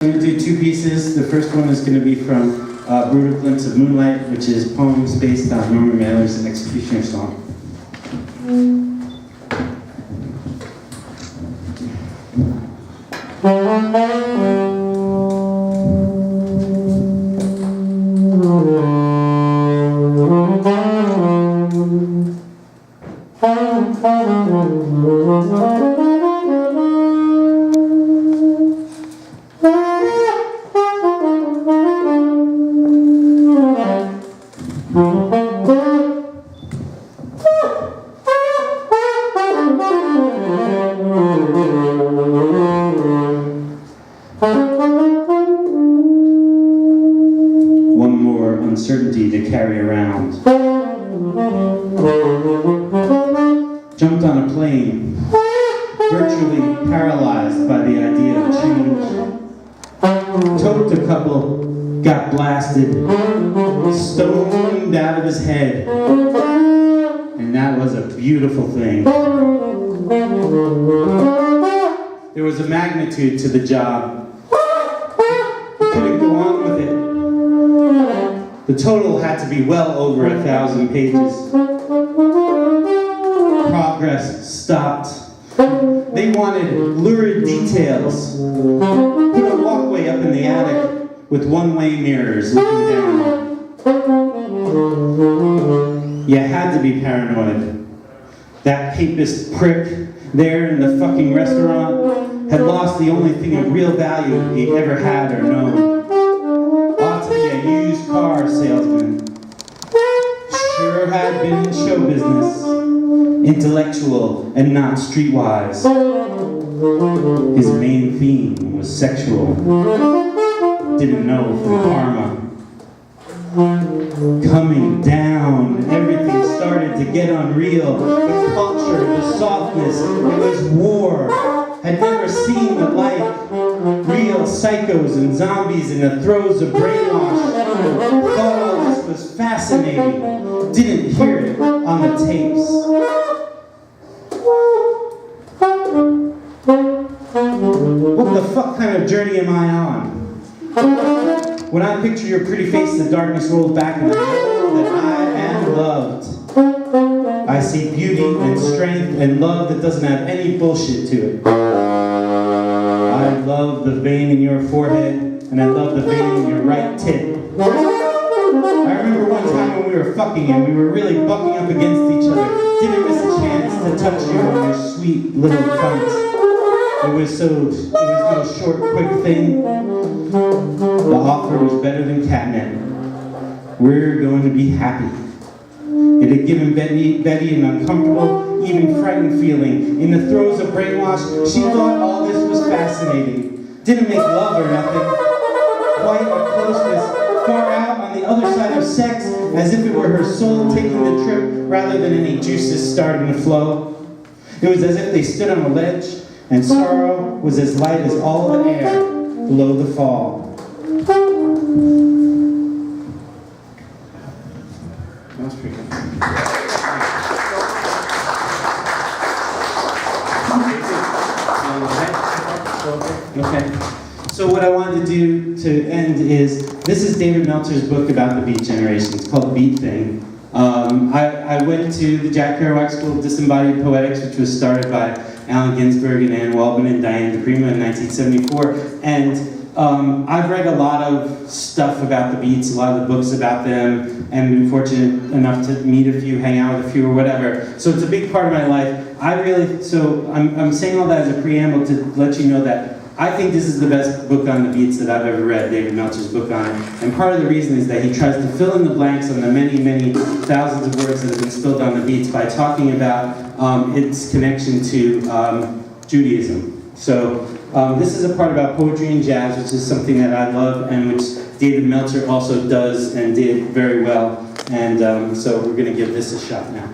I'm going to do two pieces. The first one is going to be from Brutal Glimpse of Moonlight, which is poems based on Norman Mailer's An Executioner song. One more uncertainty to carry around. Jumped on a plane, virtually paralyzed by the idea of change. Toked a couple, got blasted, stoned out of his head, and that was a beautiful thing. There was a magnitude to the job. You couldn't go on with it. The total had to be well over 1,000 pages. Progress stopped. They wanted lurid details. Put a walkway up in the attic with one-way mirrors looking down. You had to be paranoid. That papist prick there in the fucking restaurant had lost the only thing of real value he ever had or known. Ought to be a used car salesman. Sure had been in show business. Intellectual and not streetwise. His main theme was sexual. Didn't know from karma. Coming down, everything started to get unreal. The culture, the softness, it was war. Had never seen the light. Real psychos and zombies in the throes of brainwash. Thought all this was fascinating. Didn't hear it on the tapes. What the fuck kind of journey am I on? When I picture your pretty face, the darkness rolls back and I know that I am loved. I see beauty and strength and love that doesn't have any bullshit to it. I love the vein in your forehead and I love the vein in your right tit. I remember one time when we were fucking and we were really bucking up against each other. Didn't miss a chance to touch you on your sweet little cunt. It was no short, quick thing. The offer was better than catnip. We're going to be happy. It had given Betty an uncomfortable, even frightened feeling. In the throes of brainwash, she thought all this was fascinating. Didn't make love or nothing. Quite a closeness, far out on the other side of sex, as if it were her soul taking the trip rather than any juices starting to flow. It was as if they stood on a ledge, and sorrow was as light as all the air below the fall. That was pretty good. Okay. So what I wanted to do to end is, this is David Meltzer's book about the Beat generation. It's called Beat Thing. I went to the Jack Kerouac School of Disembodied Poetics, which was started by Allen Ginsberg and Anne Waldman and Diane DePrima in 1974. And I've read a lot of stuff about the Beats, a lot of the books about them, and been fortunate enough to meet a few, hang out with a few, or whatever. So it's a big part of my life. I'm saying all that as a preamble to let you know that I think this is the best book on the Beats that I've ever read, David Meltzer's book on it. And part of the reason is that he tries to fill in the blanks on the many, many thousands of words that have been spilled on the Beats by talking about its connection to Judaism. So this is a part about poetry and jazz, which is something that I love and which David Meltzer also does and did very well. And so we're going to give this a shot now.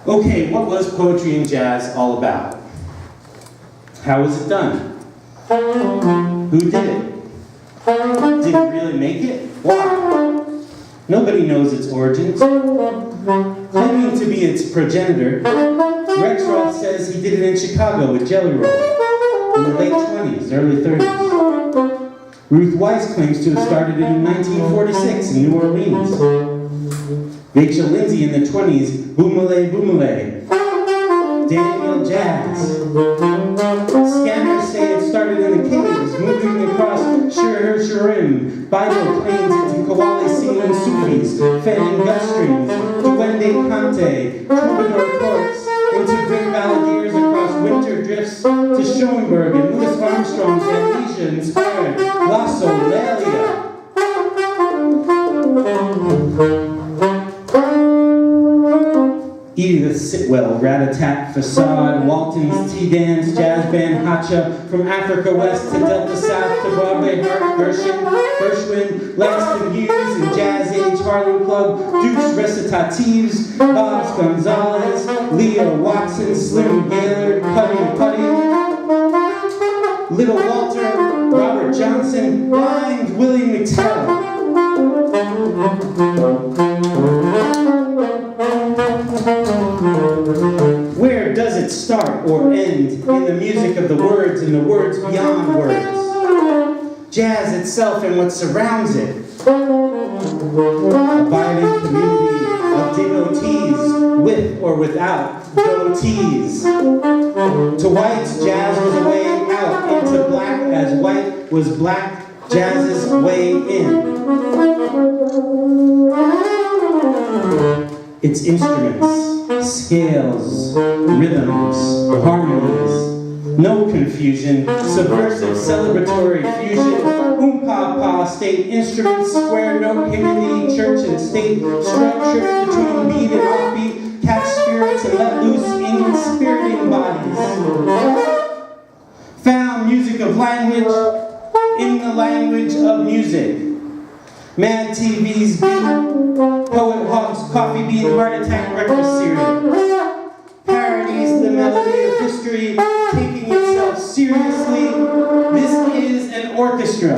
Okay, what was poetry and jazz all about? How was it done? Who did it? Did it really make it? Why? Nobody knows its origins. Claiming to be its progenitor, Rex Roth says he did it in Chicago with Jelly Roll. in the late 20s, early 30s. Ruth Weiss claims to have started in 1946 in New Orleans. Rachel Lindsay in the 20s, Boomale Boomale. Daniel Jazz. Scanners say it started in the caves, moving across Shirim, Bible plains into Kawali singing Sufis, fanning gut strings, Duende Cante, troubadour courts, into great balladeers across winter drifts to Schoenberg and Louis Armstrong's amnesia-inspired Lasso Lelia. Edith Sitwell, Rat-a-tat, Facade, Walton's Tea Dance, Jazz Band, Hacha, from Africa West to Delta South to Broadway, Hart Gershwin, Langston Hughes and Jazz Age, Harlem Club, Dukes Recitatives, Bob's Gonzalez, Leah Watson, Slim Gaylord, Putty, Little Walter, Robert Johnson, Blind Willie McTell. Where does it start or end in the music of the words and the words beyond words? Jazz itself and what surrounds it. Abiding community of devotees with or without devotees. To whites, jazz was a way out. Into black, as white was black, jazz's way in. Its instruments, scales, rhythms, harmonies, no confusion, subversive celebratory fusion, pa state instruments, square note, hymnody, church and state, structure between beat and offbeat, catch spirits and let loose in spiriting bodies. Found music of language in the language of music. Mad TV's beat, Poet Hawk's Coffee Bean Heart Attack Breakfast cereal. Parodies the melody of history, taking itself seriously. This is an orchestra.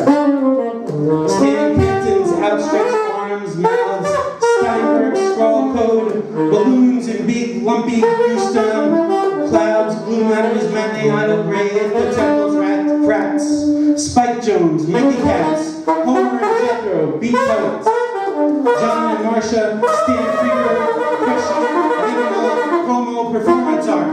Stan Kenton's outstretched arms, mouths, Steinberg's scrawl code, balloons and big lumpy goose-down, clouds bloom out of his matinee idle gray at the temple's rats. Spike Jones, Mickey Cats, Homer and Jethro, beat poets. John and Marcia, Stan Freeberg, Fresh, Minimal, Como, performance art.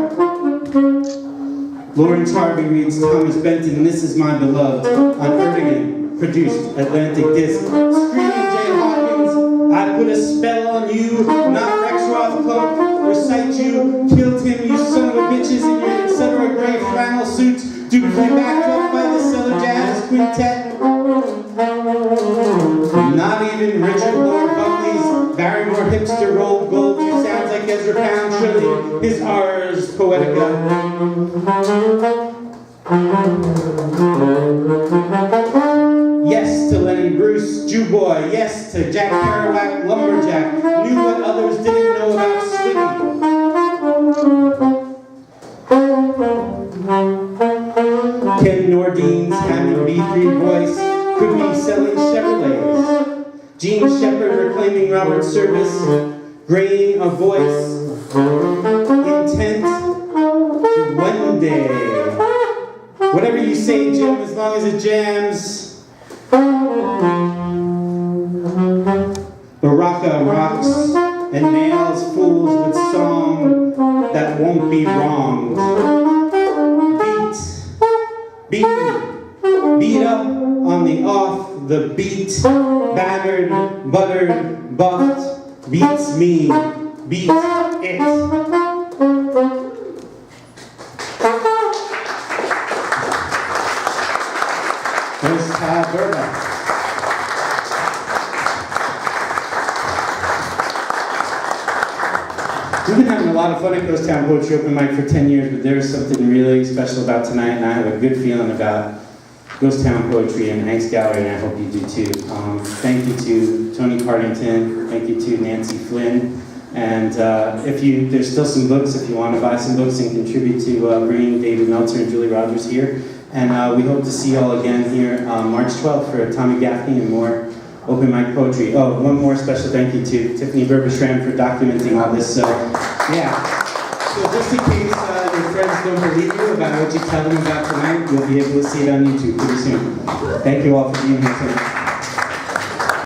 Lawrence Harvey reads Thomas Benton, This Is My Beloved, on Erdogan, produced Atlantic Disc. Screaming Jay Hawkins, I put a spell on you, not Rex Rothko, recite you, killed him, you son of a bitches in your etc. gray flannel suits, dutifully backed up by the Cellar Jazz Quintet. Not even Richard Lord Buckley's Barrymore hipster rolled gold, who sounds like Ezra Pound trilling his Ars Poetica. Yes to Lenny Bruce, Jew Boy. Yes to Jack Kerouac, Lumberjack. Knew what others didn't know about swinging. Ken Nordine's having B3 voice could be selling Chevrolets. Gene Shepard reclaiming Robert Service, graying a voice, intent to one day. Whatever you say, Jim, as long as it jams. Baraka rocks and nails fools with song that won't be wronged. Beat up on the off, the beat, battered, buttered, buffed, beats me, beat it. There's Todd Burbank. We've been having a lot of fun at Ghost Town Poetry Open Mic for 10 years, but there's something really special about tonight, and I have a good feeling about Ghost Town Poetry and Angst Gallery, and I hope you do too. Thank you to Toni Partington, thank you to Nancy Flynn, and there's still some books if you want to buy some books and contribute to bringing David Meltzer and Julie Rogers here. And we hope to see you all again here March 12th for Tommy Gaffney and more open mic poetry. Oh, one more special thank you to Tiffany Berberstrand for documenting all this. So, yeah. So just in case your friends don't believe you about what you tell them about tonight, you'll be able to see it on YouTube pretty soon. Thank you all for being here tonight.